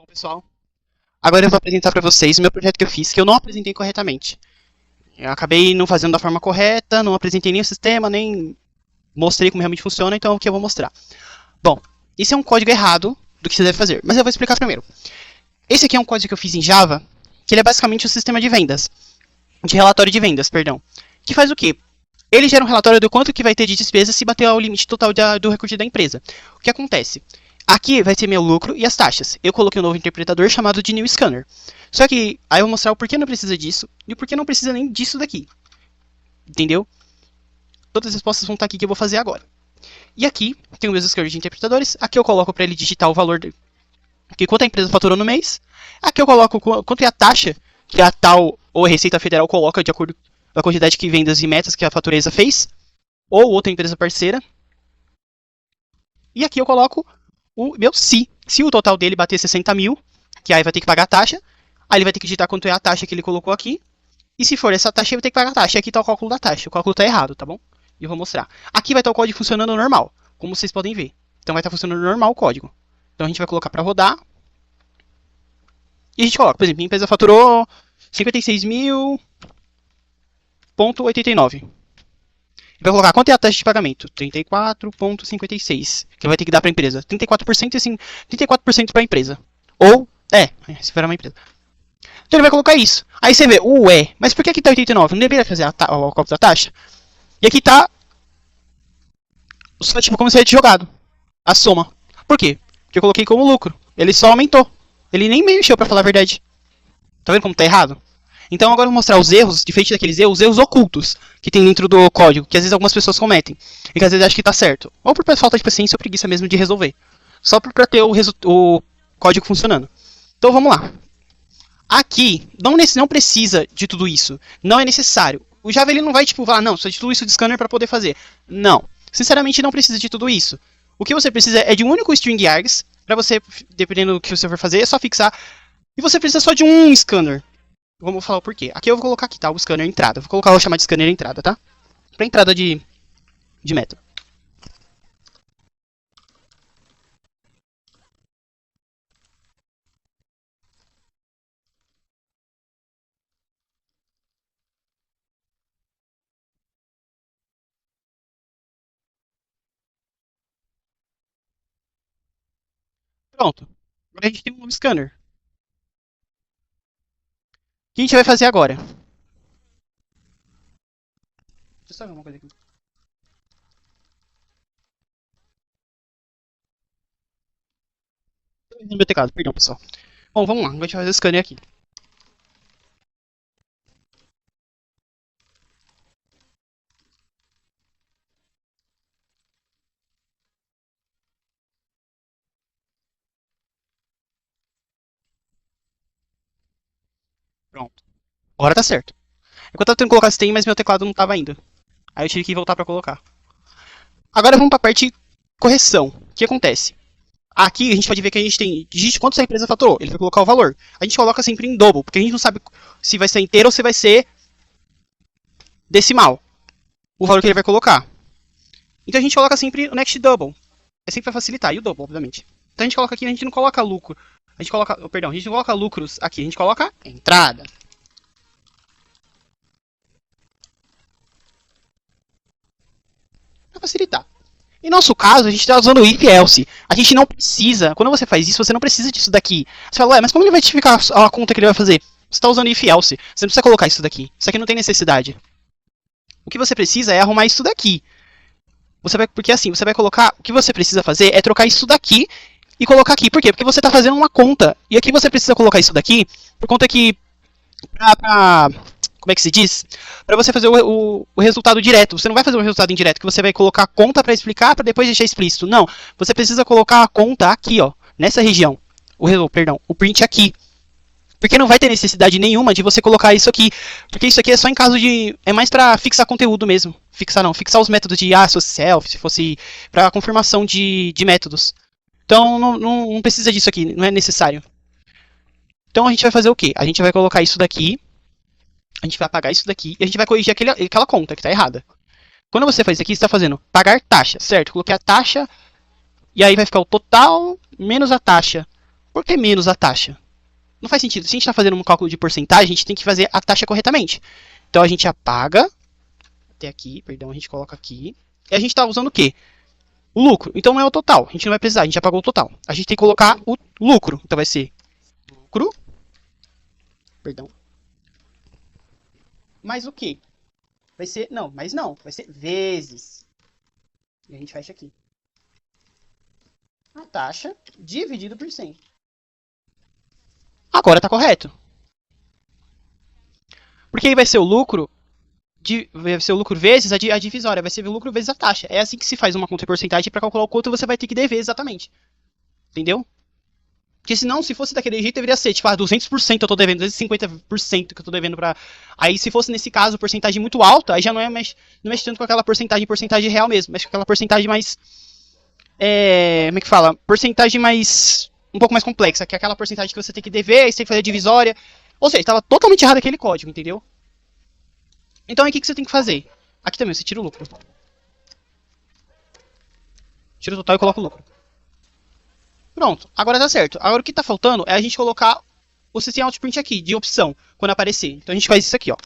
Bom, pessoal, agora eu vou apresentar para vocês o meu projeto que eu fiz, que eu não apresentei corretamente. Eu acabei não fazendo da forma correta, não apresentei nem o sistema, nem mostrei como realmente funciona, então é o que eu vou mostrar. Bom, esse é um código errado do que você deve fazer, mas eu vou explicar primeiro. Esse aqui é um código que eu fiz em Java, que ele é basicamente um sistema de vendas, de relatório de vendas, perdão. Que faz o quê? Ele gera um relatório do quanto que vai ter de despesa se bater ao limite total do recurso da empresa. O que acontece? Aqui vai ter meu lucro e as taxas. Eu coloquei um novo interpretador chamado de New Scanner. Só que aí eu vou mostrar o porquê não precisa disso e o porquê não precisa nem disso daqui. Entendeu? Todas as respostas vão estar aqui que eu vou fazer agora. E aqui tem os meus scanners de interpretadores. Aqui eu coloco para ele digitar o valor que quanto a empresa faturou no mês. Aqui eu coloco quanto é a taxa que a tal ou a Receita Federal coloca de acordo com a quantidade de vendas e metas que a fatureza fez. Ou outra empresa parceira. E aqui eu coloco o meu se. Se o total dele bater 60 mil, que aí vai ter que pagar a taxa, aí ele vai ter que digitar quanto é a taxa que ele colocou aqui. E se for essa taxa, ele vai ter que pagar a taxa. E aqui está o cálculo da taxa. O cálculo está errado, tá bom? E eu vou mostrar. Aqui vai estar o código funcionando normal, como vocês podem ver. Então vai estar funcionando normal o código. Então a gente vai colocar para rodar. E a gente coloca, por exemplo, a empresa faturou 56.000,89. Vai colocar quanto é a taxa de pagamento? 34,56. Que vai ter que dar para a empresa. 34% e assim, 34% para a empresa. Ou, se for uma empresa. Então ele vai colocar isso. Aí você vê, mas por que aqui tá 89? Não deveria fazer o cálculo da taxa? E aqui tá só tipo como se tivesse jogado. A soma. Por quê? Porque eu coloquei como lucro. Ele só aumentou. Ele nem mexeu para falar a verdade. Tá vendo como tá errado? Então agora eu vou mostrar os erros, diferente daqueles erros, os erros ocultos que tem dentro do código, que às vezes algumas pessoas cometem, e que às vezes acham que tá certo. Ou por falta de paciência ou preguiça mesmo de resolver. Só para ter o código funcionando. Então vamos lá. Aqui, não precisa de tudo isso. Não é necessário. O Java ele não vai tipo falar, não, precisa de tudo isso de scanner para poder fazer. Não. Sinceramente não precisa de tudo isso. O que você precisa é de um único string args, para você, dependendo do que você for fazer, é só fixar. E você precisa só de um scanner. Vamos falar o porquê. Aqui eu vou colocar aqui, tá? O scanner entrada. Vou chamar de scanner entrada, tá? Pra entrada de método. Pronto. Agora a gente tem um novo scanner. O que a gente vai fazer agora? Deixa eu só ver uma coisa aqui. No meu teclado, perdão, pessoal. Bom, vamos lá. Agora a gente vai fazer o scanner aqui. Pronto. Agora tá certo. É que eu tava tentando colocar stem, mas meu teclado não tava indo. Aí eu tive que voltar pra colocar. Agora vamos pra parte correção. O que acontece? Aqui a gente pode ver que a gente tem digite quanto a empresa faturou. Ele vai colocar o valor. A gente coloca sempre em double, porque a gente não sabe se vai ser inteiro ou se vai ser decimal. O valor que ele vai colocar. Então a gente coloca sempre o next double. É sempre para facilitar. E o double, obviamente. Então a gente coloca aqui, a gente não coloca lucro. A gente coloca, perdão, a gente não coloca lucros aqui. A gente coloca entrada. Para facilitar. Em nosso caso, a gente está usando o if else. A gente não precisa, quando você faz isso, você não precisa disso daqui. Você fala, mas como ele vai identificar a conta que ele vai fazer? Você está usando if else. Você não precisa colocar isso daqui. Isso aqui não tem necessidade. O que você precisa é arrumar isso daqui. Porque assim, você vai colocar. O que você precisa fazer é trocar isso daqui e colocar aqui. Por quê? Porque você está fazendo uma conta. E aqui você precisa colocar isso daqui por conta que. Como é que se diz? Para você fazer o resultado direto. Você não vai fazer o resultado indireto, que você vai colocar a conta para explicar, para depois deixar explícito. Não. Você precisa colocar a conta aqui, ó, nessa região. O print aqui. Porque não vai ter necessidade nenhuma de você colocar isso aqui. Porque isso aqui é só em caso de. É mais para fixar conteúdo meso. Fixar os métodos de self, se fosse para confirmação de métodos. Então não precisa disso aqui, não é necessário. Então a gente vai fazer o quê? A gente vai colocar isso daqui. A gente vai apagar isso daqui e a gente vai corrigir aquela conta que está errada. Quando você faz isso aqui, você está fazendo pagar taxa, certo? Coloquei a taxa e aí vai ficar o total menos a taxa. Por que menos a taxa? Não faz sentido. Se a gente está fazendo um cálculo de porcentagem, a gente tem que fazer a taxa corretamente. Então a gente apaga até aqui, perdão, a gente coloca aqui. E a gente está usando o quê? O lucro. Então não é o total. A gente não vai precisar, a gente já pagou o total. A gente tem que colocar o lucro. Então vai ser lucro. Perdão. Mais o quê? Vai ser. Não, mas não. Vai ser vezes. E a gente fecha aqui. A taxa dividido por 100. Agora tá correto. Porque aí vai ser o lucro. Vai ser o lucro vezes a divisória. Vai ser o lucro vezes a taxa. É assim que se faz uma conta de porcentagem para calcular o quanto você vai ter que dever exatamente. Entendeu? Porque senão, se fosse daquele jeito, deveria ser, tipo, 200% eu tô devendo, 250% que eu tô devendo pra... Aí, se fosse, nesse caso, porcentagem muito alta, aí já não mexe tanto com aquela porcentagem real mesmo, mexe com aquela porcentagem mais... como é que fala? Porcentagem mais... um pouco mais complexa, que é aquela porcentagem que você tem que dever, aí você tem que fazer a divisória. Ou seja, estava totalmente errado aquele código, entendeu? Então, aí, o que você tem que fazer? Aqui também, você tira o lucro. Tira o total e coloca o lucro. Pronto, agora tá certo. Agora o que tá faltando é a gente colocar o System Out Print aqui, de opção, quando aparecer. Então a gente faz isso aqui, ó.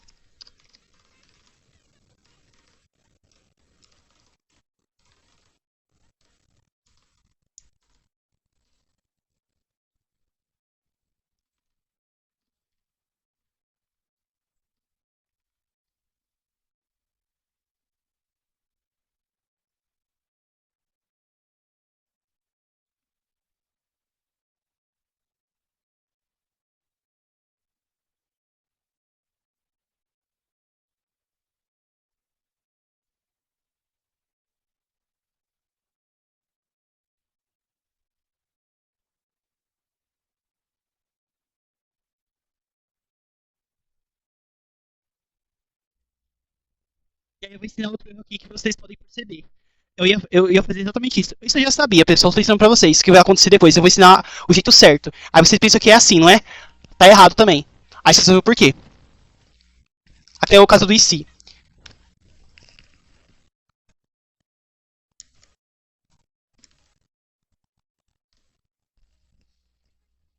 E aí eu vou ensinar outro erro aqui que vocês podem perceber. Eu ia fazer exatamente isso. Isso eu já sabia, pessoal. Estou ensinando pra vocês o que vai acontecer depois. Eu vou ensinar o jeito certo. Aí vocês pensam que é assim, não é? Tá errado também. Aí vocês vão ver o porquê. Até o caso do IC.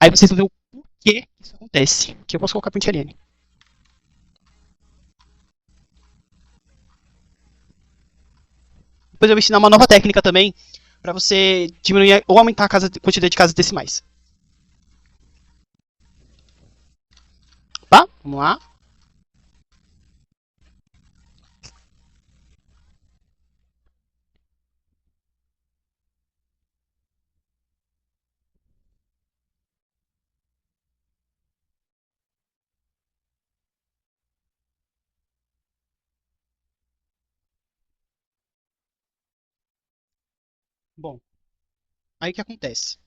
Aí vocês vão ver o porquê isso acontece. Que eu posso colocar print LN. Depois eu vou ensinar uma nova técnica também pra você diminuir ou aumentar a quantidade de casas decimais. Tá? Vamos lá. Bom, aí o que acontece?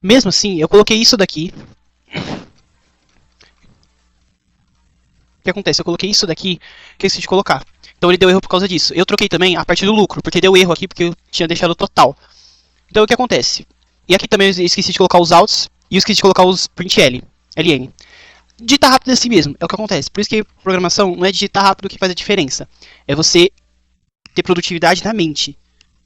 Mesmo assim, eu coloquei isso daqui. O que acontece? Eu coloquei isso daqui que eu esqueci de colocar. Então ele deu erro por causa disso. Eu troquei também a parte do lucro, porque deu erro aqui, porque eu tinha deixado total. Então o que acontece? E aqui também eu esqueci de colocar os outs e eu esqueci de colocar os print LN. Digitar rápido é assim mesmo, é o que acontece. Por isso que programação não é digitar rápido que faz a diferença. É você ter produtividade na mente.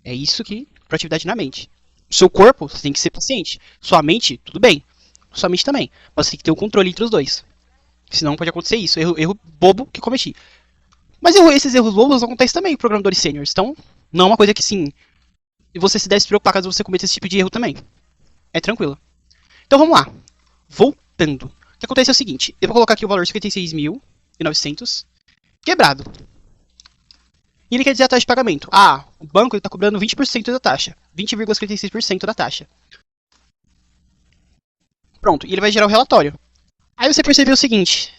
É isso que produtividade na mente. O seu corpo, você tem que ser paciente. Sua mente, tudo bem. Sua mente também. Mas você tem que ter o controle entre os dois. Senão pode acontecer isso. Erro bobo que cometi. Mas esses erros bobos acontecem também em programadores sêniores. Então, não é uma coisa que sim. Você se deve se preocupar caso você cometa esse tipo de erro também. É tranquilo. Então vamos lá. Voltando. O que acontece é o seguinte. Eu vou colocar aqui o valor 56.900 quebrado. E ele quer dizer a taxa de pagamento. Ah, o banco está cobrando 20% da taxa. 20,56% da taxa. Pronto, e ele vai gerar o relatório. Aí você percebeu o seguinte.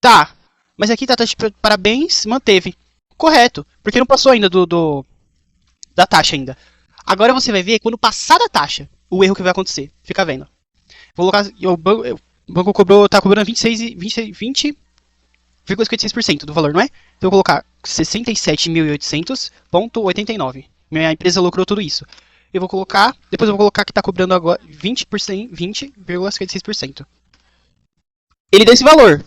Tá, mas aqui tá a taxa de parabéns, manteve. Correto, porque não passou ainda da taxa ainda. Agora você vai ver quando passar da taxa o erro que vai acontecer. Fica vendo. Vou colocar. O banco tá cobrando 20,56% do valor, não é? Então eu vou colocar 67.800,89. Minha empresa lucrou tudo isso. Eu vou colocar. Depois eu vou colocar que tá cobrando agora 20,56%. Ele deu esse valor.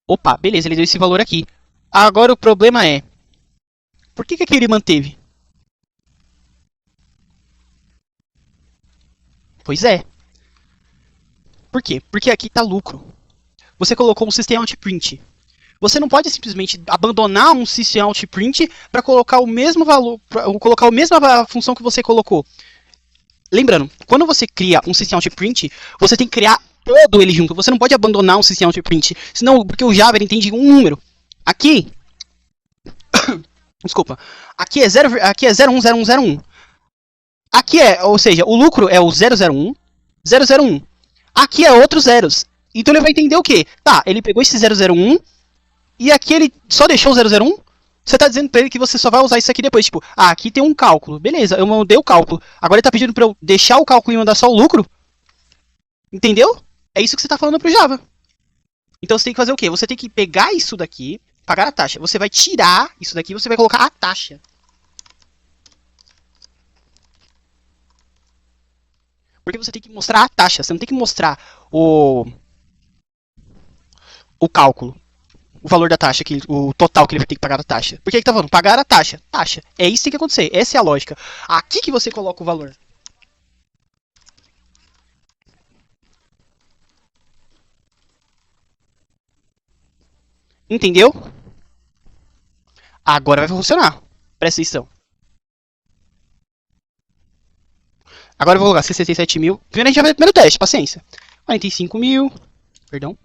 Opa, beleza, ele deu esse valor aqui. Agora o problema é. Por que aqui ele manteve? Pois é. Por quê? Porque aqui está lucro. Você colocou um system out print. Você não pode simplesmente abandonar um system out print para colocar o mesmo valor, colocar a mesma função que você colocou. Lembrando, quando você cria um system out print, você tem que criar todo ele junto. Você não pode abandonar um system out print, senão porque o Java ele entende um número. Aqui, desculpa, aqui é 010101. Aqui é, ou seja, o lucro é o 001, 001. Aqui é outros zeros. Então ele vai entender o quê? Tá, ele pegou esse 001 e aqui ele só deixou o 001. Você tá dizendo pra ele que você só vai usar isso aqui depois. Tipo, aqui tem um cálculo. Beleza, eu mandei o cálculo. Agora ele tá pedindo pra eu deixar o cálculo e mandar só o lucro? Entendeu? É isso que você tá falando pro Java. Então você tem que fazer o quê? Você tem que pegar isso daqui, pagar a taxa. Você vai tirar isso daqui e você vai colocar a taxa. Porque você tem que mostrar a taxa. Você não tem que mostrar o cálculo. O valor da taxa, o total que ele vai ter que pagar a taxa. Por que ele tá falando? Pagar a taxa. Taxa. É isso que tem que acontecer. Essa é a lógica. Aqui que você coloca o valor. Entendeu? Agora vai funcionar. Presta atenção. Agora eu vou colocar 67 mil. Primeiro a gente vai fazer o primeiro teste, paciência. 45 mil. Perdão.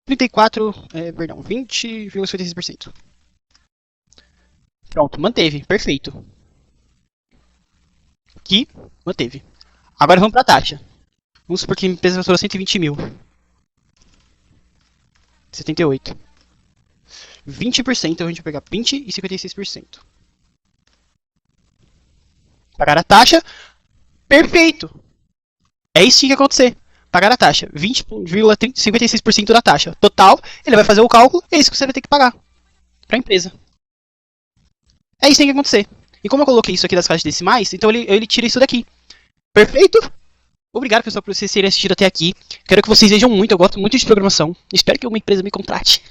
34, perdão, 20,56%. Pronto, manteve, perfeito. Aqui, manteve. Agora vamos para a taxa. Vamos supor que a empresa faturou 120 mil. 78. 20%, a gente vai pegar 20 e 56%. Pagar a taxa, perfeito. É isso que tem que acontecer. Pagar a taxa, 20,56% da taxa. Total, ele vai fazer o cálculo, é isso que você vai ter que pagar para a empresa. É isso que tem que acontecer. E como eu coloquei isso aqui das caixas decimais, então ele tira isso daqui. Perfeito? Obrigado, pessoal, por vocês terem assistido até aqui. Quero que vocês vejam muito, eu gosto muito de programação. Espero que uma empresa me contrate.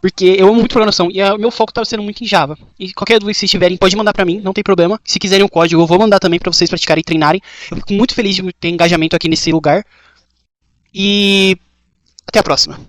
Porque eu amo muito programação e o meu foco está sendo muito em Java. E qualquer dúvida que vocês tiverem, pode mandar para mim, não tem problema. Se quiserem o código, eu vou mandar também para vocês praticarem e treinarem. Eu fico muito feliz de ter engajamento aqui nesse lugar. E até a próxima.